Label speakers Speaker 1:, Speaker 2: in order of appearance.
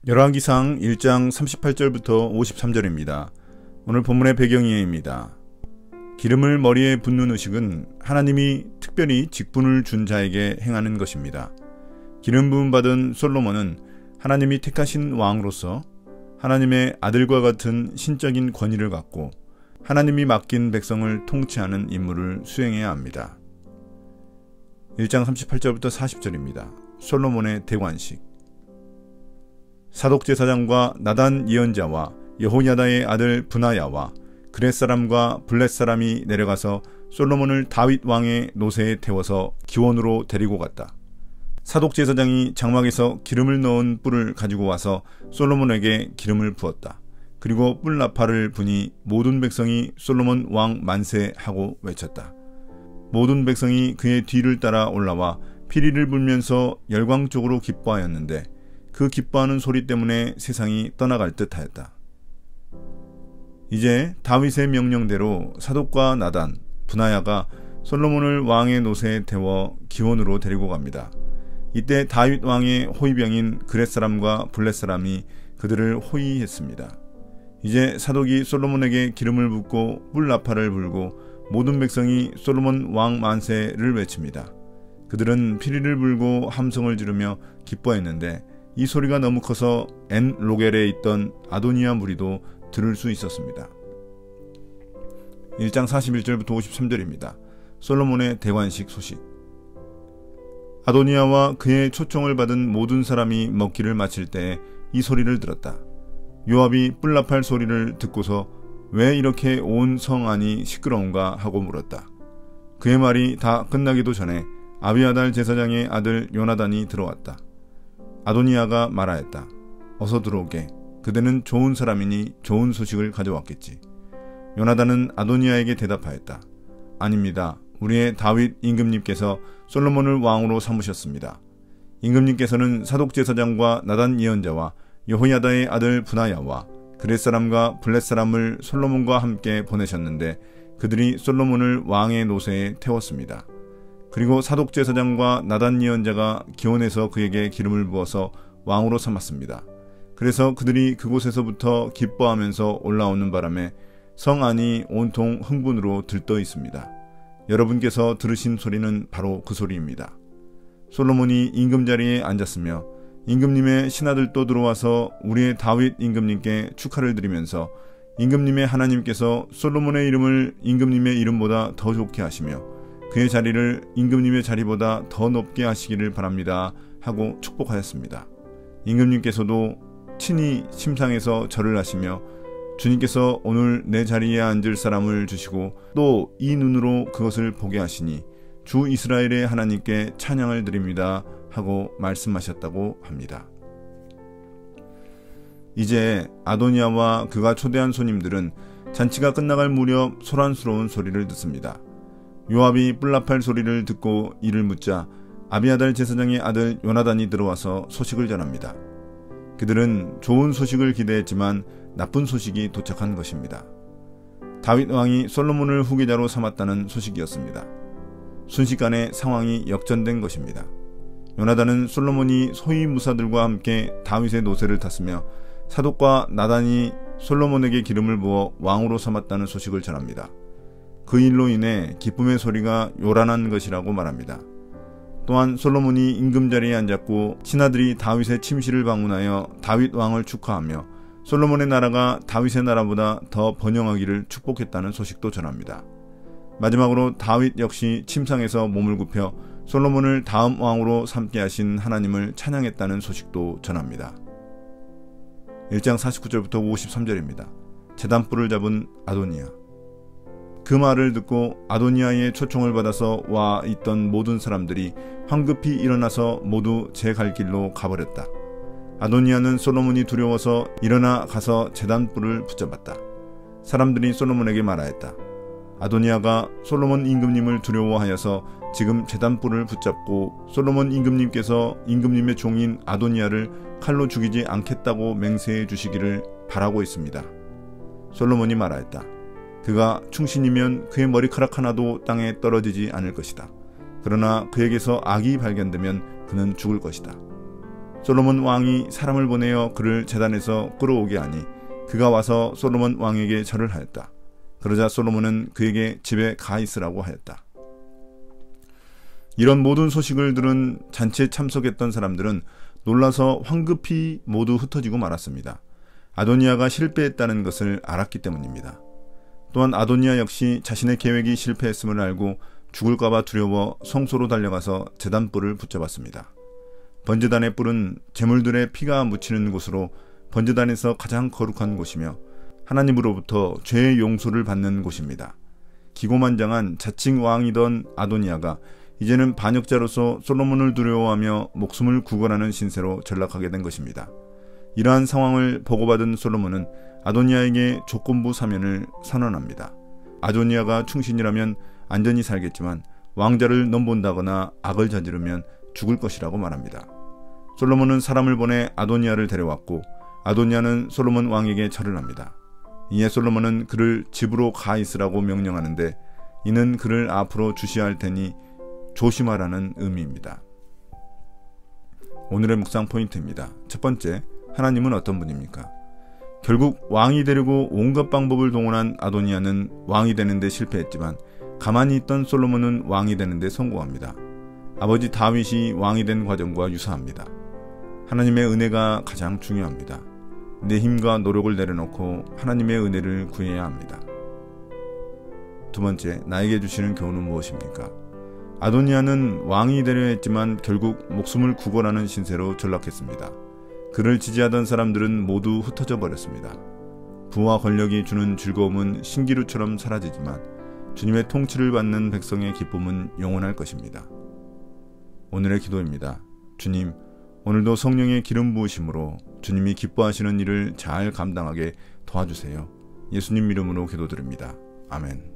Speaker 1: 열왕기상 1장 38절부터 53절입니다. 오늘 본문의 배경이에입니다. 기름을 머리에 붓는 의식은 하나님이 특별히 직분을 준 자에게 행하는 것입니다. 기름 부음 받은 솔로몬은 하나님이 택하신 왕으로서 하나님의 아들과 같은 신적인 권위를 갖고 하나님이 맡긴 백성을 통치하는 임무를 수행해야 합니다. 1장 38절부터 40절입니다. 솔로몬의 대관식. 사독제사장과 나단 예언자와 여호야다의 아들 브나야와 그렛 사람과 블렛 사람이 내려가서 솔로몬을 다윗 왕의 노새에 태워서 기원으로 데리고 갔다. 사독제사장이 장막에서 기름을 넣은 뿔을 가지고 와서 솔로몬에게 기름을 부었다. 그리고 뿔 나팔을 부니 모든 백성이 솔로몬 왕 만세 하고 외쳤다. 모든 백성이 그의 뒤를 따라 올라와 피리를 불면서 열광적으로 기뻐하였는데 그 기뻐하는 소리 때문에 세상이 떠나갈 듯 하였다. 이제 다윗의 명령대로 사독과 나단, 브나야가 솔로몬을 왕의 노새에 태워 기원으로 데리고 갑니다. 이때 다윗 왕의 호위병인 그렛 사람과 블렛 사람이 그들을 호위했습니다. 이제 사독이 솔로몬에게 기름을 붓고 뿔 나팔을 불고 모든 백성이 솔로몬 왕 만세를 외칩니다. 그들은 피리를 불고 함성을 지르며 기뻐했는데 이 소리가 너무 커서 엔 로겔에 있던 아도니아 무리도 들을 수 있었습니다. 1장 41절부터 53절입니다. 솔로몬의 대관식 소식. 아도니아와 그의 초청을 받은 모든 사람이 먹기를 마칠 때 이 소리를 들었다. 요압이 뿔나팔 소리를 듣고서 왜 이렇게 온 성 안이 시끄러운가 하고 물었다. 그의 말이 다 끝나기도 전에 아비아달 제사장의 아들 요나단이 들어왔다. 아도니아가 말하였다. 어서 들어오게. 그대는 좋은 사람이니 좋은 소식을 가져왔겠지. 요나단은 아도니아에게 대답하였다. 아닙니다. 우리의 다윗 임금님께서 솔로몬을 왕으로 삼으셨습니다. 임금님께서는 사독제사장과 나단 예언자와 여호야다의 아들 브나야와 그렛 사람과 블렛 사람을 솔로몬과 함께 보내셨는데 그들이 솔로몬을 왕의 노새에 태웠습니다. 그리고 사독제사장과 나단 예언자가 기온에서 그에게 기름을 부어서 왕으로 삼았습니다. 그래서 그들이 그곳에서부터 기뻐하면서 올라오는 바람에 성 안이 온통 흥분으로 들떠 있습니다. 여러분께서 들으신 소리는 바로 그 소리입니다. 솔로몬이 임금 자리에 앉았으며 임금님의 신하들도 들어와서 우리의 다윗 임금님께 축하를 드리면서 임금님의 하나님께서 솔로몬의 이름을 임금님의 이름보다 더 좋게 하시며 그의 자리를 임금님의 자리보다 더 높게 하시기를 바랍니다 하고 축복하였습니다. 임금님께서도 친히 침상에서 절을 하시며 주님께서 오늘 내 자리에 앉을 사람을 주시고 또 이 눈으로 그것을 보게 하시니 주 이스라엘의 하나님께 찬양을 드립니다 하고 말씀하셨다고 합니다. 이제 아도니아와 그가 초대한 손님들은 잔치가 끝나갈 무렵 소란스러운 소리를 듣습니다. 요압이 뿔나팔 소리를 듣고 이를 묻자 아비아달 제사장의 아들 요나단이 들어와서 소식을 전합니다. 그들은 좋은 소식을 기대했지만 나쁜 소식이 도착한 것입니다. 다윗 왕이 솔로몬을 후계자로 삼았다는 소식이었습니다. 순식간에 상황이 역전된 것입니다. 요나단은 솔로몬이 소위 무사들과 함께 다윗의 노새를 탔으며 사독과 나단이 솔로몬에게 기름을 부어 왕으로 삼았다는 소식을 전합니다. 그 일로 인해 기쁨의 소리가 요란한 것이라고 말합니다. 또한 솔로몬이 임금 자리에 앉았고 신하들이 다윗의 침실을 방문하여 다윗 왕을 축하하며 솔로몬의 나라가 다윗의 나라보다 더 번영하기를 축복했다는 소식도 전합니다. 마지막으로 다윗 역시 침상에서 몸을 굽혀 솔로몬을 다음 왕으로 삼게 하신 하나님을 찬양했다는 소식도 전합니다. 1장 49절부터 53절입니다. 제단뿔을 잡은 아도니아. 그 말을 듣고 아도니아의 초청을 받아서 와 있던 모든 사람들이 황급히 일어나서 모두 제 갈 길로 가버렸다. 아도니아는 솔로몬이 두려워서 일어나 가서 제단뿔을 붙잡았다. 사람들이 솔로몬에게 말하였다. 아도니아가 솔로몬 임금님을 두려워하여서 지금 제단뿔을 붙잡고 솔로몬 임금님께서 임금님의 종인 아도니아를 칼로 죽이지 않겠다고 맹세해 주시기를 바라고 있습니다. 솔로몬이 말하였다. 그가 충신이면 그의 머리카락 하나도 땅에 떨어지지 않을 것이다. 그러나 그에게서 악이 발견되면 그는 죽을 것이다. 솔로몬 왕이 사람을 보내어 그를 제단에서 끌어오게 하니 그가 와서 솔로몬 왕에게 절을 하였다. 그러자 솔로몬은 그에게 집에 가 있으라고 하였다. 이런 모든 소식을 들은 잔치에 참석했던 사람들은 놀라서 황급히 모두 흩어지고 말았습니다. 아도니아가 실패했다는 것을 알았기 때문입니다. 또한 아도니아 역시 자신의 계획이 실패했음을 알고 죽을까봐 두려워 성소로 달려가서 제단뿔을 붙잡았습니다. 번제단의 뿔은 제물들의 피가 묻히는 곳으로 번제단에서 가장 거룩한 곳이며 하나님으로부터 죄의 용서를 받는 곳입니다. 기고만장한 자칭 왕이던 아도니아가 이제는 반역자로서 솔로몬을 두려워하며 목숨을 구걸하는 신세로 전락하게 된 것입니다. 이러한 상황을 보고받은 솔로몬은 아도니아에게 조건부 사면을 선언합니다. 아도니아가 충신이라면 안전히 살겠지만 왕자를 넘본다거나 악을 저지르면 죽을 것이라고 말합니다. 솔로몬은 사람을 보내 아도니아를 데려왔고 아도니아는 솔로몬 왕에게 절을 합니다. 이에 솔로몬은 그를 집으로 가 있으라고 명령하는데 이는 그를 앞으로 주시할 테니 조심하라는 의미입니다. 오늘의 묵상 포인트입니다. 첫 번째, 하나님은 어떤 분입니까? 결국 왕이 되려고 온갖 방법을 동원한 아도니아는 왕이 되는데 실패했지만 가만히 있던 솔로몬은 왕이 되는데 성공합니다. 아버지 다윗이 왕이 된 과정과 유사합니다. 하나님의 은혜가 가장 중요합니다. 내 힘과 노력을 내려놓고 하나님의 은혜를 구해야 합니다. 두 번째, 나에게 주시는 교훈은 무엇입니까? 아도니아는 왕이 되려 했지만 결국 목숨을 구걸하는 신세로 전락했습니다. 그를 지지하던 사람들은 모두 흩어져 버렸습니다. 부와 권력이 주는 즐거움은 신기루처럼 사라지지만 주님의 통치를 받는 백성의 기쁨은 영원할 것입니다. 오늘의 기도입니다. 주님, 오늘도 성령의 기름 부으심으로 주님이 기뻐하시는 일을 잘 감당하게 도와주세요. 예수님 이름으로 기도드립니다. 아멘.